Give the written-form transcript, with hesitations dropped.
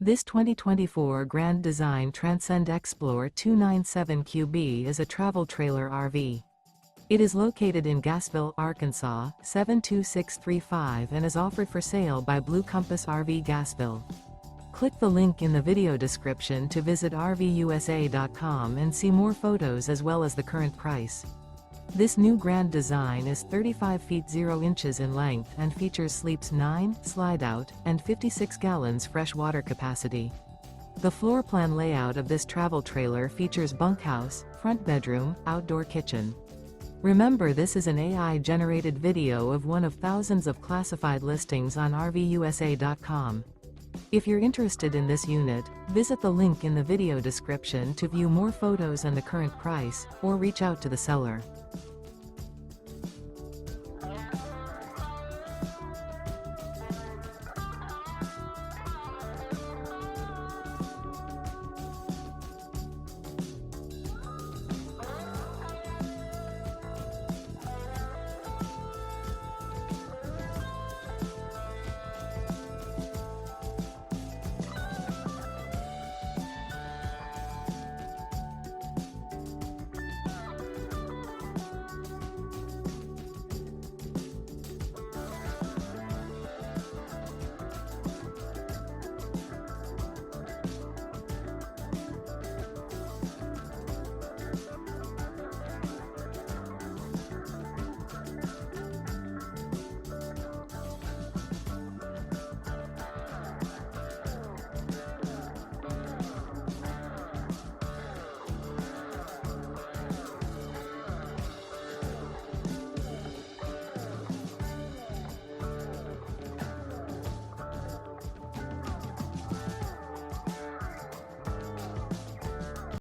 This 2024 Grand Design Transcend Xplor 297QB is a travel trailer RV. It is located in Gassville, Arkansas, 72635 and is offered for sale by Blue Compass RV Gassville. Click the link in the video description to visit RVUSA.com and see more photos as well as the current price. This new Grand Design is 35 feet 0 inches in length and features sleeps 9, Slideout, and 56 gallons fresh water capacity. The floor plan layout of this travel trailer features bunkhouse, front bedroom, outdoor kitchen. Remember, this is an AI-generated video of one of thousands of classified listings on RVUSA.com. If you're interested in this unit, visit the link in the video description to view more photos and the current price, or reach out to the seller.